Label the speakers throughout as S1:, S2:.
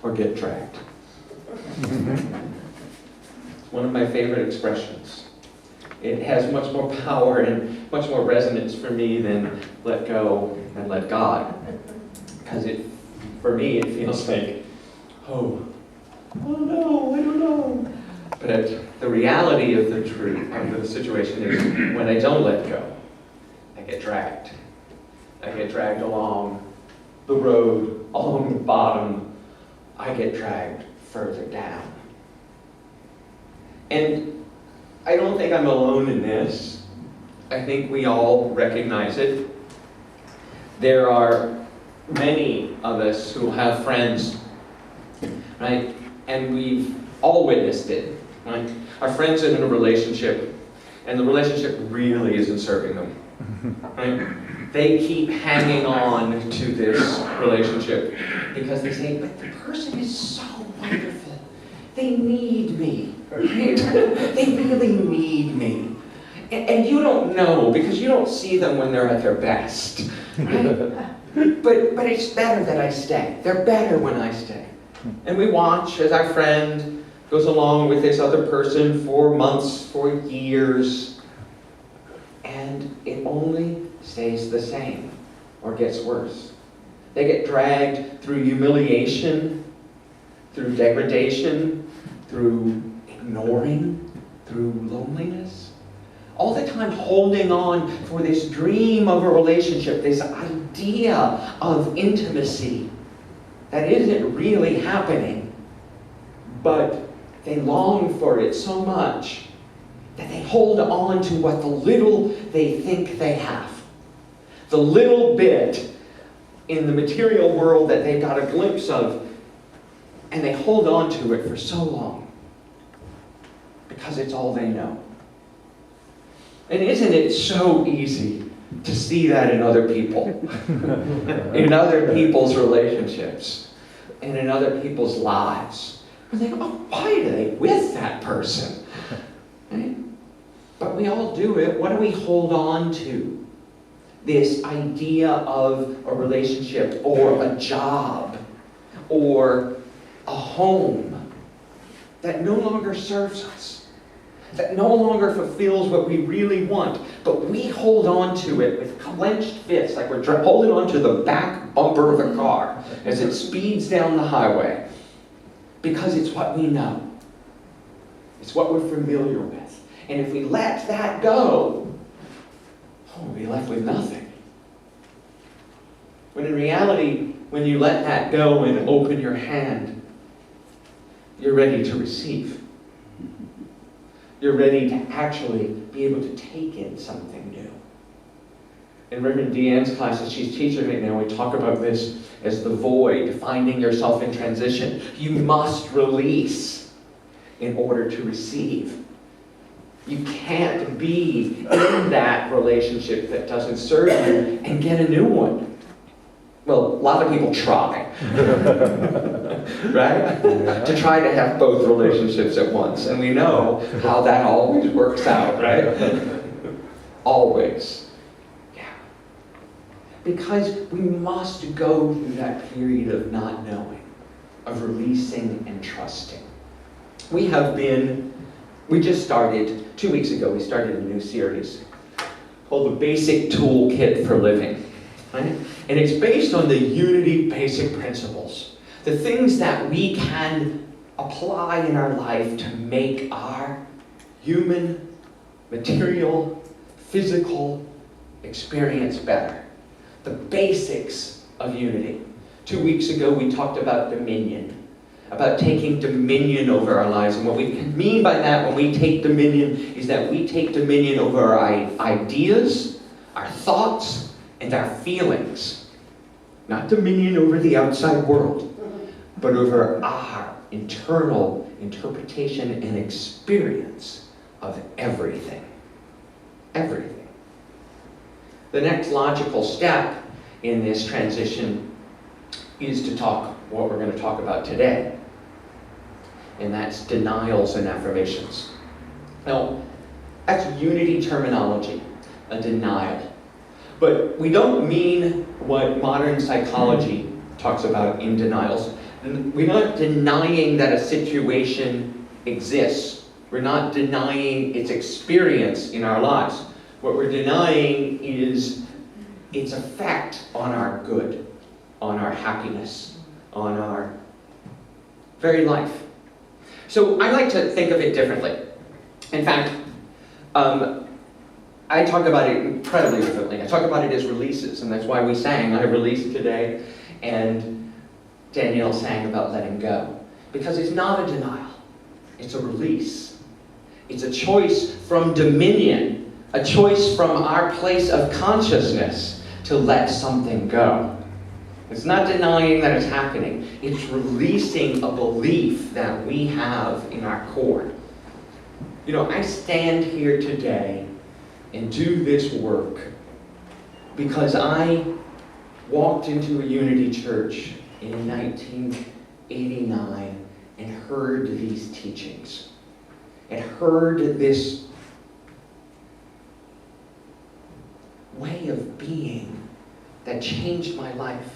S1: or get dragged. It's one of my favorite expressions. It has much more power and much more resonance for me than let go and let God. Because for me, it feels like, oh no, I don't know. But the reality of the truth, of the situation is, when I don't let go, I get dragged. I get dragged along the road, along the bottom. I get dragged further down. And I don't think I'm alone in this. I think we all recognize it. There are many of us who have friends, right? And we've all witnessed it, right? Our friends are in a relationship, and the relationship really isn't serving them, right? They keep hanging on to this relationship because they say, but the person is so wonderful. They need me. Right? They really need me. And you don't know because you don't see them when they're at their best. Right? But it's better that I stay. They're better when I stay. And we watch as our friend goes along with this other person for months, for years, and it only stays the same or gets worse. They get dragged through humiliation, through degradation, through ignoring, through loneliness. All the time holding on for this dream of a relationship, this idea of intimacy that isn't really happening, but they long for it so much that they hold on to what the little they think they have. The little bit in the material world that they got a glimpse of, and they hold on to it for so long because it's all they know. And isn't it so easy to see that in other people, in other people's relationships, and in other people's lives? And they go, oh, why are they with that person? Right? But we all do it. What do we hold on to? This idea of a relationship or a job or a home that no longer serves us, that no longer fulfills what we really want, but we hold on to it with clenched fists, like we're holding on to the back bumper of a car as it speeds down the highway, because it's what we know. It's what we're familiar with. And if we let that go, we'll be left with nothing. When in reality, when you let that go and open your hand, you're ready to receive. You're ready to actually be able to take in something new. In Reverend Deanne's class, as she's teaching right now, we talk about this as the void, finding yourself in transition. You must release in order to receive. You can't be in that relationship that doesn't serve you and get a new one. Well, a lot of people try, right? To try to have both relationships at once. And we know how that always works out, right? Always. Yeah. Because we must go through that period of not knowing, of releasing and trusting. We just started, 2 weeks ago, we started a new series called The Basic Toolkit for Living. Right? And it's based on the Unity basic principles. The things that we can apply in our life to make our human, material, physical experience better. The basics of unity. 2 weeks ago, we talked about dominion. About taking dominion over our lives. And what we mean by that when we take dominion is that we take dominion over our ideas, our thoughts, and our feelings. Not dominion over the outside world, but over our internal interpretation and experience of everything. Everything. The next logical step in this transition is to talk what we're going to talk about today. And that's denials and affirmations. Now, that's unity terminology, a denial. But we don't mean what modern psychology talks about in denials. We're not denying that a situation exists. We're not denying its experience in our lives. What we're denying is its effect on our good, on our happiness, on our very life. So I like to think of it differently. In fact, I talk about it incredibly differently. I talk about it as releases, and that's why we sang I Release today, and Danielle sang about letting go. Because it's not a denial, it's a release. It's a choice from dominion, a choice from our place of consciousness to let something go. It's not denying that it's happening. It's releasing a belief that we have in our core. You know, I stand here today and do this work because I walked into a Unity Church in 1989 and heard these teachings and heard this way of being that changed my life.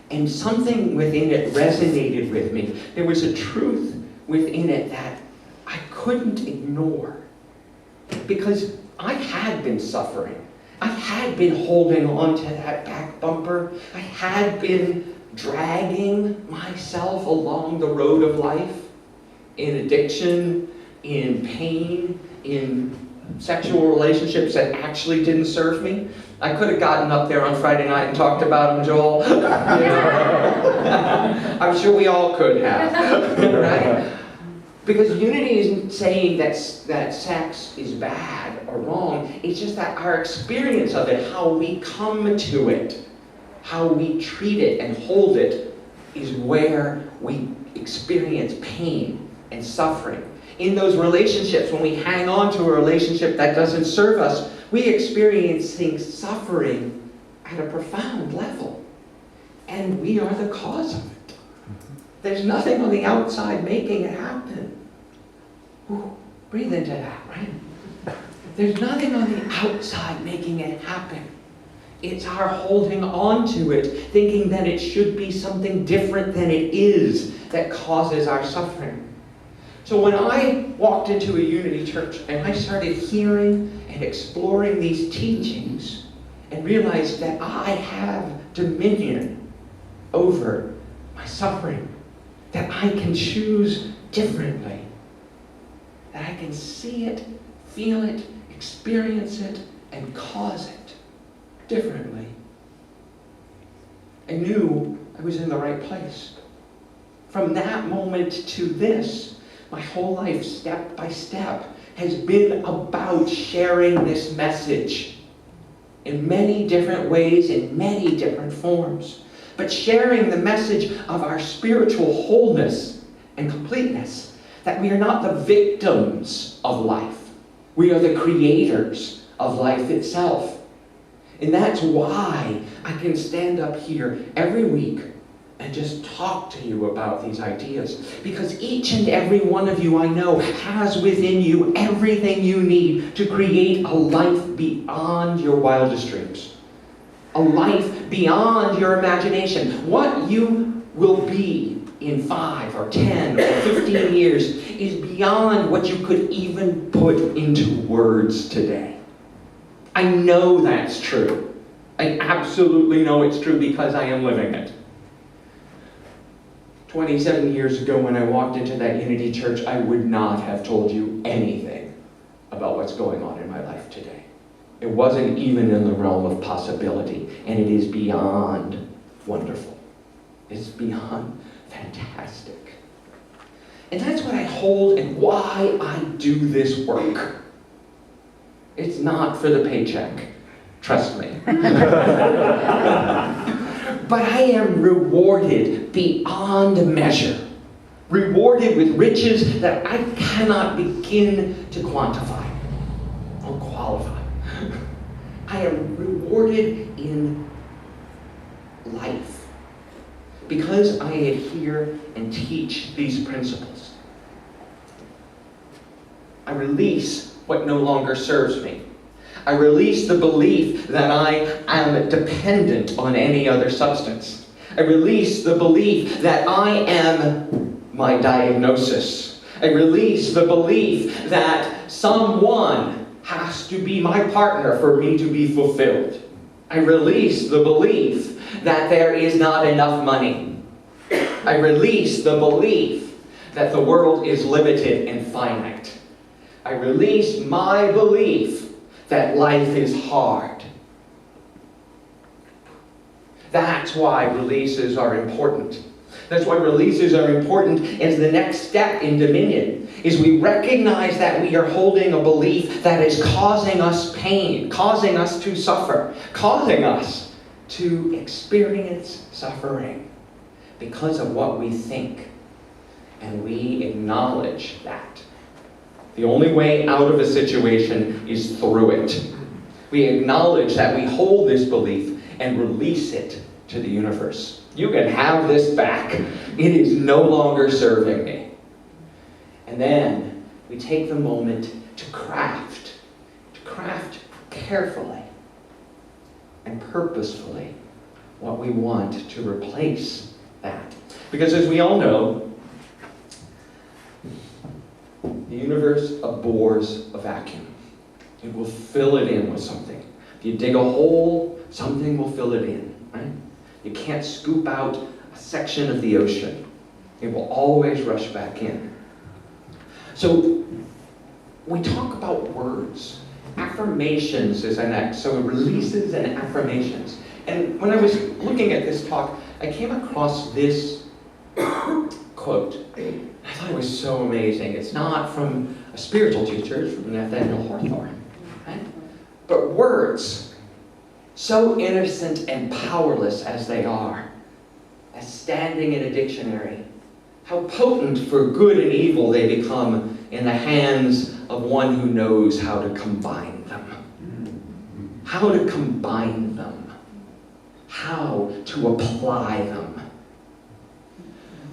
S1: And something within it resonated with me. There was a truth within it that I couldn't ignore. Because I had been suffering. I had been holding on to that back bumper. I had been dragging myself along the road of life in addiction, in pain, in sexual relationships that actually didn't serve me. I could have gotten up there on Friday night and talked about them, Joel. I'm sure we all could have, right? Because unity isn't saying that sex is bad or wrong. It's just that our experience of it, how we come to it, how we treat it and hold it, is where we experience pain and suffering. In those relationships, when we hang on to a relationship that doesn't serve us, we experiencing suffering at a profound level. And we are the cause of it. There's nothing on the outside making it happen. Ooh, breathe into that, right? There's nothing on the outside making it happen. It's our holding on to it, thinking that it should be something different than it is, that causes our suffering. So when I walked into a Unity Church and I started hearing and exploring these teachings and realized that I have dominion over my suffering, that I can choose differently, that I can see it, feel it, experience it, and cause it differently, I knew I was in the right place. From that moment to this, my whole life, step by step, has been about sharing this message in many different ways, in many different forms. But sharing the message of our spiritual wholeness and completeness, that we are not the victims of life. We are the creators of life itself. And that's why I can stand up here every week and just talk to you about these ideas. Because each and every one of you I know has within you everything you need to create a life beyond your wildest dreams. A life beyond your imagination. What you will be in 5 or 10 or 15 years is beyond what you could even put into words today. I know that's true. I absolutely know it's true because I am living it. 27 years ago when I walked into that Unity Church, I would not have told you anything about what's going on in my life today. It wasn't even in the realm of possibility, and it is beyond wonderful. It's beyond fantastic. And that's what I hold and why I do this work. It's not for the paycheck, trust me. But I am rewarded beyond measure. Rewarded with riches that I cannot begin to quantify or qualify. I am rewarded in life because I adhere and teach these principles. I release what no longer serves me. I release the belief that I am dependent on any other substance. I release the belief that I am my diagnosis. I release the belief that someone has to be my partner for me to be fulfilled. I release the belief that there is not enough money. I release the belief that the world is limited and finite. I release my belief that life is hard. That's why releases are important. That's why releases are important as the next step in dominion, is we recognize that we are holding a belief that is causing us pain, causing us to suffer, causing us to experience suffering because of what we think. And we acknowledge that. The only way out of a situation is through it. We acknowledge that we hold this belief and release it to the universe. You can have this back. It is no longer serving me. And then we take the moment to craft carefully and purposefully what we want to replace that. Because as we all know, the universe abhors a vacuum. It will fill it in with something. If you dig a hole, something will fill it in, right? You can't scoop out a section of the ocean. It will always rush back in. So we talk about words. Affirmations is our next. So releases and affirmations. And when I was looking at this talk, I came across this quote. I thought it was so amazing. It's not from a spiritual teacher, it's from Nathaniel Hawthorne. Right? But words, so innocent and powerless as they are, as standing in a dictionary, how potent for good and evil they become in the hands of one who knows how to combine them. How to combine them. How to apply them.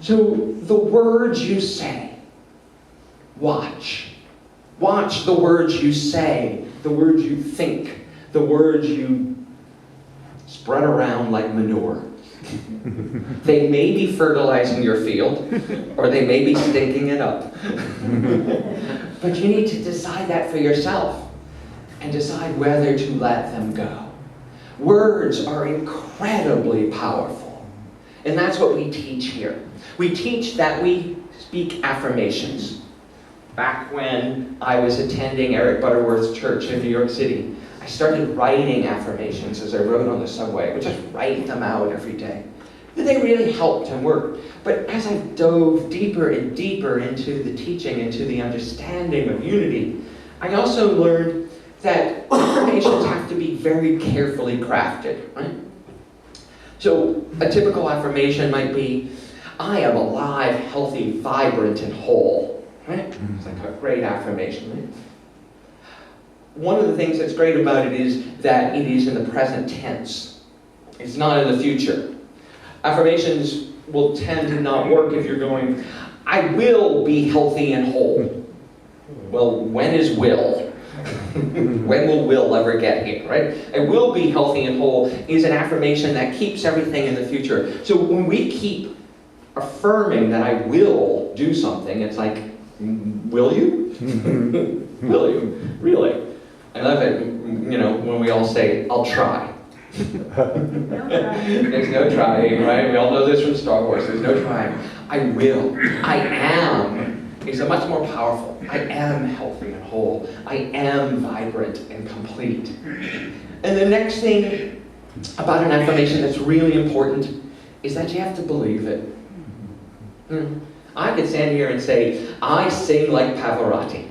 S1: So the words you say, watch. Watch the words you say, the words you think, the words you spread around like manure. They may be fertilizing your field, or they may be stinking it up. But you need to decide that for yourself, and decide whether to let them go. Words are incredibly powerful, and that's what we teach here. We teach that we speak affirmations. Back when I was attending Eric Butterworth's church in New York City, I started writing affirmations as I rode on the subway. I would just write them out every day. They really helped and worked. But as I dove deeper and deeper into the teaching, into the understanding of unity, I also learned that affirmations have to be very carefully crafted, right? So a typical affirmation might be, I am alive, healthy, vibrant, and whole. Right? It's like a great affirmation. Right? One of the things that's great about it is that it is in the present tense. It's not in the future. Affirmations will tend to not work if you're going, I will be healthy and whole. Well, when is will? When will will ever get here, right? I will be healthy and whole is an affirmation that keeps everything in the future. So when we keep affirming that I will do something, it's like, will you? Will you? Really? I love it, when we all say, I'll try. There's no trying, right? We all know this from Star Wars. There's no trying. I will. I am is a much more powerful. I am healthy and whole. I am vibrant and complete. And the next thing about an affirmation that's really important is that you have to believe it. I could stand here and say, I sing like Pavarotti.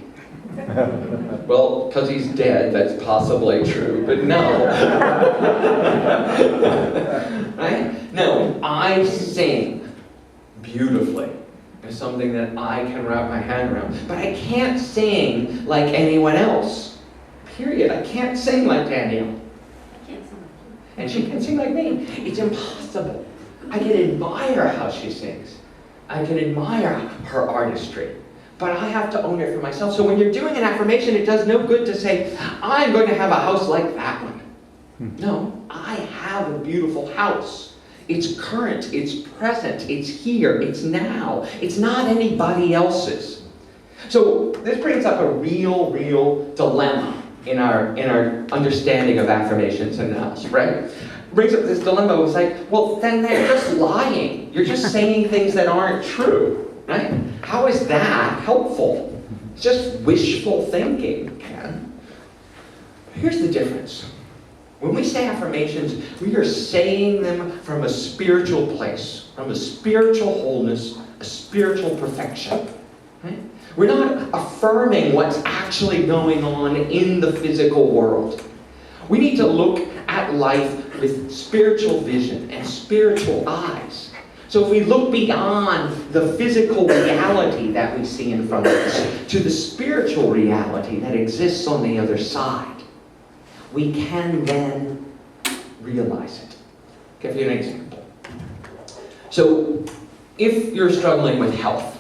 S1: Well, because he's dead, that's possibly true, but no. Right? No, I sing beautifully. It's something that I can wrap my hand around. But I can't sing like anyone else. Period. I can't sing like Danielle. And she can sing like me. It's impossible. I can admire how she sings. I can admire her artistry. but I have to own it for myself. So when you're doing an affirmation, it does no good to say, I'm going to have a house like that one. No, I have a beautiful house. It's current, it's present, it's here, it's now. It's not anybody else's. So this brings up a real dilemma in our understanding of affirmations and nows, right? Brings up this dilemma. It's like, well, then they're just lying. You're just saying things that aren't true, right? How is that helpful? It's just wishful thinking, Ken. Here's the difference. When we say affirmations, we are saying them from a spiritual place, from a spiritual wholeness, a spiritual perfection. Right? We're not affirming what's actually going on in the physical world. We need to look at life with spiritual vision and spiritual eyes. So if we look beyond the physical reality that we see in front of us to the spiritual reality that exists on the other side, we can then realize it. I'll give you an example. So if you're struggling with health,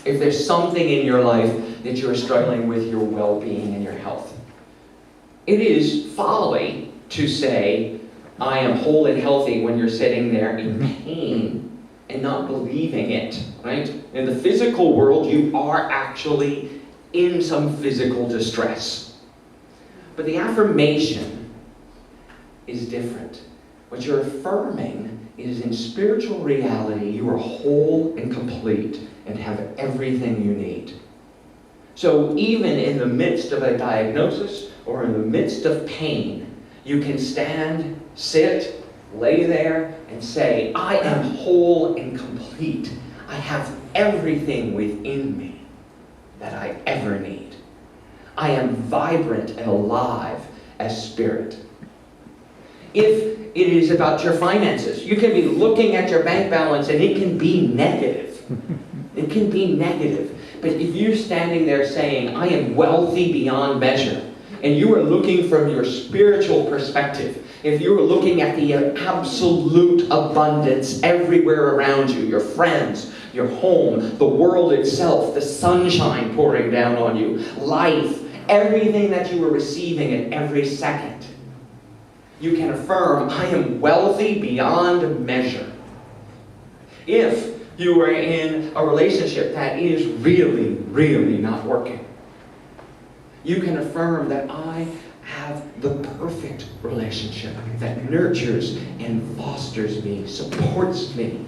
S1: if there's something in your life that you're struggling with your well-being and your health, it is folly to say, I am whole and healthy when you're sitting there in pain and not believing it, right? In the physical world, you are actually in some physical distress. But the affirmation is different. What you're affirming is in spiritual reality, you are whole and complete and have everything you need. So even in the midst of a diagnosis or in the midst of pain, you can stand, sit, lay there, and say, I am whole and complete. I have everything within me that I ever need. I am vibrant and alive as spirit. If it is about your finances, you can be looking at your bank balance and it can be negative. It can be negative. But if you're standing there saying, I am wealthy beyond measure, and you are looking from your spiritual perspective, if you are looking at the absolute abundance everywhere around you, your friends, your home, the world itself, the sunshine pouring down on you, life, everything that you are receiving at every second, you can affirm, I am wealthy beyond measure. If you are in a relationship that is really not working, you can affirm that I have the perfect relationship that nurtures and fosters me, supports me,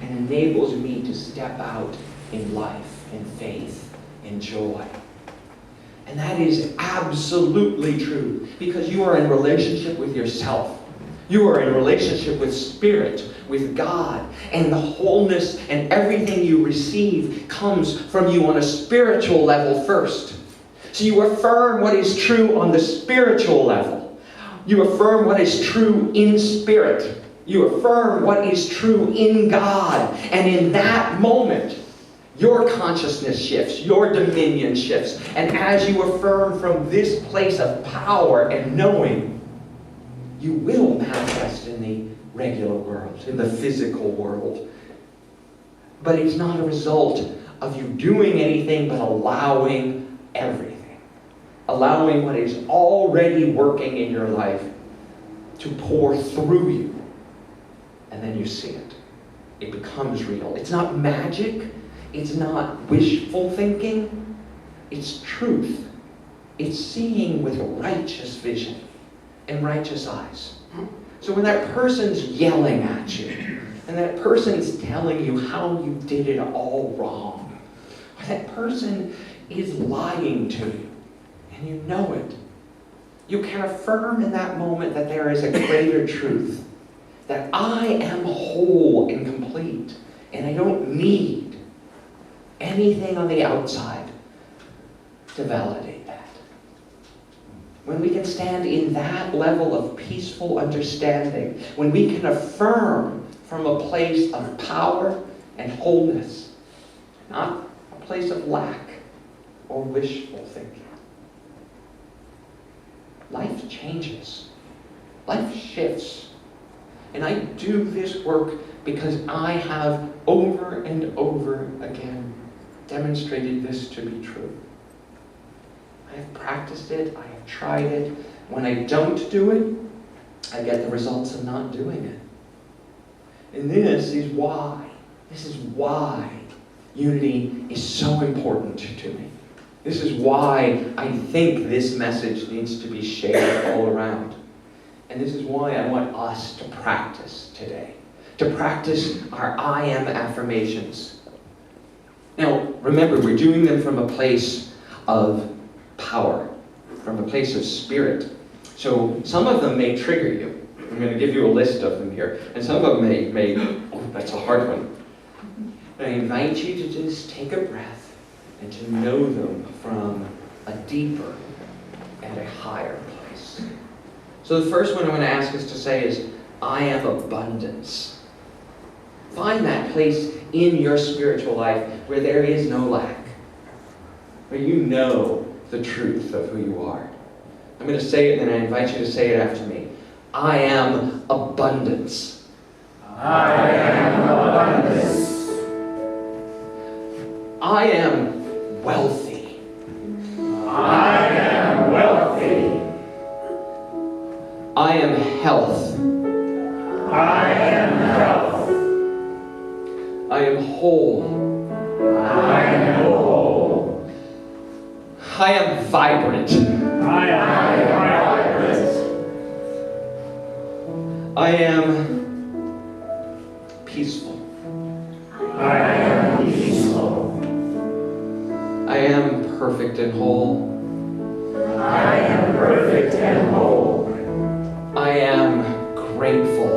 S1: and enables me to step out in life, in faith, in joy. And that is absolutely true because you are in relationship with yourself. You are in relationship with Spirit, with God, and the wholeness and everything you receive comes from you on a spiritual level first. So you affirm what is true on the spiritual level. You affirm what is true in spirit. You affirm what is true in God. And in that moment, your consciousness shifts, your dominion shifts. And as you affirm from this place of power and knowing, you will manifest in the regular world, in the physical world. But it's not a result of you doing anything but allowing everything. Allowing what is already working in your life to pour through you. And then you see it. It becomes real. It's not magic. It's not wishful thinking. It's truth. It's seeing with righteous vision and righteous eyes. So when that person's yelling at you, and that person's telling you how you did it all wrong, or that person is lying to you, and you know it, you can affirm in that moment that there is a greater truth, that I am whole and complete, and I don't need anything on the outside to validate that. When we can stand in that level of peaceful understanding, when we can affirm from a place of power and wholeness, not a place of lack or wishful thinking, life changes. Life shifts. And I do this work because I have over and over again demonstrated this to be true. I have practiced it, I have tried it. When I don't do it, I get the results of not doing it. And this is why unity is so important to me. This is why I think this message needs to be shared all around. And this is why I want us to practice today. To practice our I am affirmations. Now, remember, we're doing them from a place of power, from a place of spirit. So some of them may trigger you. I'm going to give you a list of them here. And some of them may oh, that's a hard one. But I invite you to just take a breath and to know them from a deeper and a higher place. So the first one I'm going to ask us to say is, I am abundance. Find that place in your spiritual life where there is no lack, where you know the truth of who you are. I'm going to say it and then I invite you to say it after me. I am abundance.
S2: I am abundance.
S1: I am wealthy.
S2: I am wealthy.
S1: I am health.
S2: I am health.
S1: I am whole.
S2: I am whole.
S1: I am vibrant.
S2: I am vibrant.
S1: I am peaceful.
S2: I am peaceful.
S1: I am perfect and whole.
S2: I am perfect and whole.
S1: I am grateful.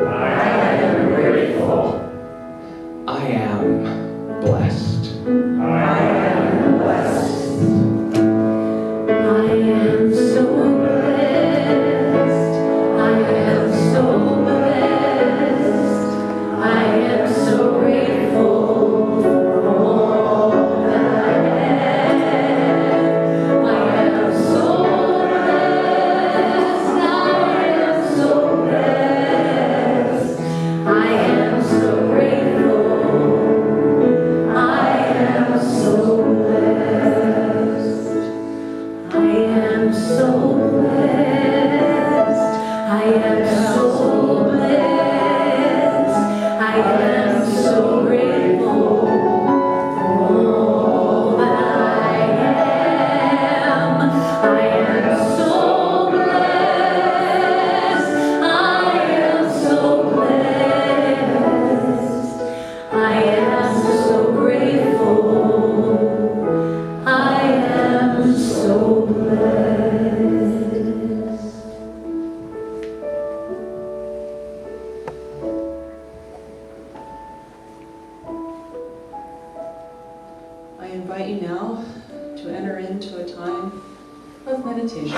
S2: I am grateful.
S1: I am blessed.
S2: I am blessed.
S3: I am so blessed. I am so blessed. I am so grateful for all that I have. I am so blessed. I am so blessed. I am so grateful. I am so blessed. I am so blessed. I am so blessed. I am so grateful for all that I am. I am so blessed. I am so blessed. I am so grateful. I am so blessed.
S4: I invite you now to enter into a time of meditation,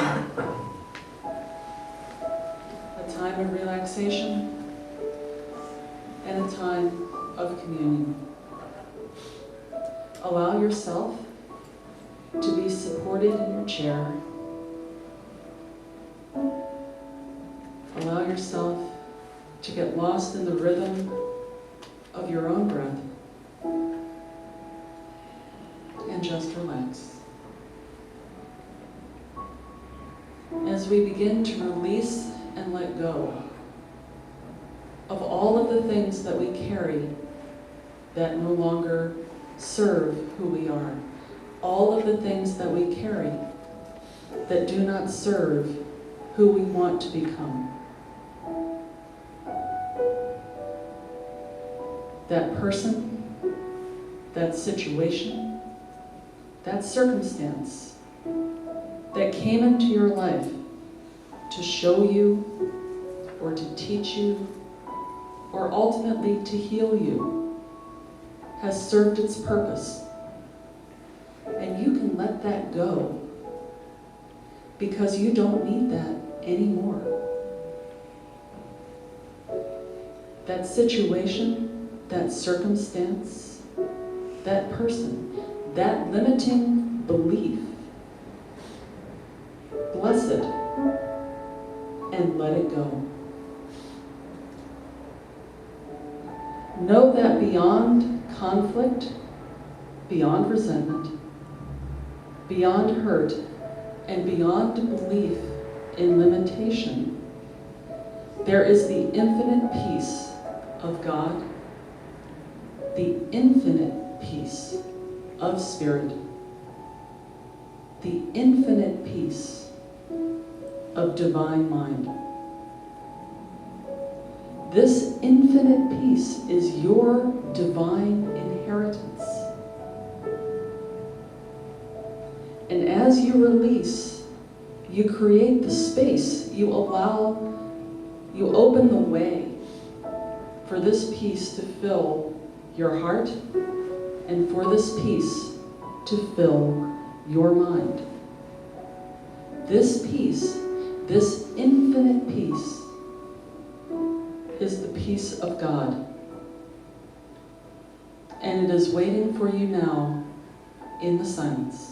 S4: a time of relaxation, and a time of communion. Allow yourself to be supported in your chair. Allow yourself to get lost in the rhythm of your own breath. And just relax. As we begin to release and let go of all of the things that we carry that no longer serve who we are, all of the things that we carry that do not serve who we want to become. That person, that situation, that circumstance that came into your life to show you or to teach you or ultimately to heal you has served its purpose. And you can let that go because you don't need that anymore. That situation, that circumstance, that person, that limiting belief, bless it and let it go. Know that beyond conflict, beyond resentment, beyond hurt, and beyond belief in limitation, there is the infinite peace of God, the infinite peace of Spirit, the infinite peace of divine mind. This infinite peace is your divine inheritance. And as you release, you create the space, you open the way for this peace to fill your heart and for this peace to fill your mind. This peace, this infinite peace, is the peace of God. And it is waiting for you now in the silence.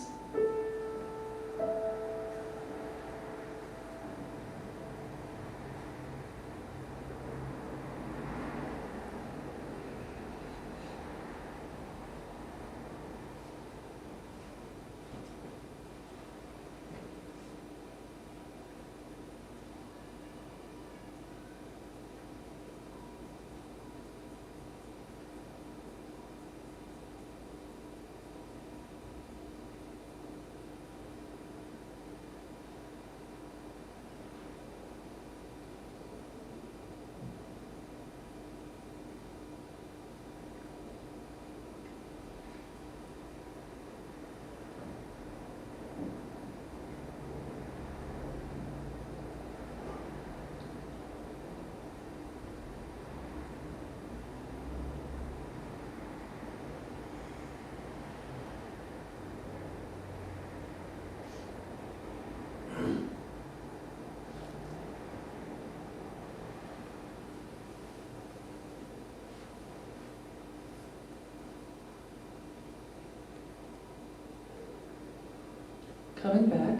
S4: Coming back,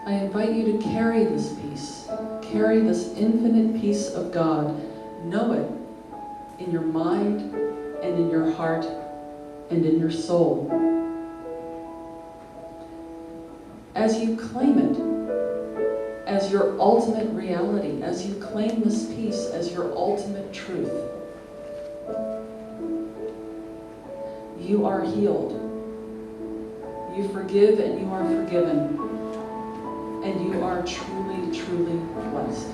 S4: I invite you to carry this peace, carry this infinite peace of God. Know it in your mind and in your heart and in your soul. As you claim it as your ultimate reality, as you claim this peace as your ultimate truth, you are healed. You forgive and you are forgiven. And you are truly, truly blessed.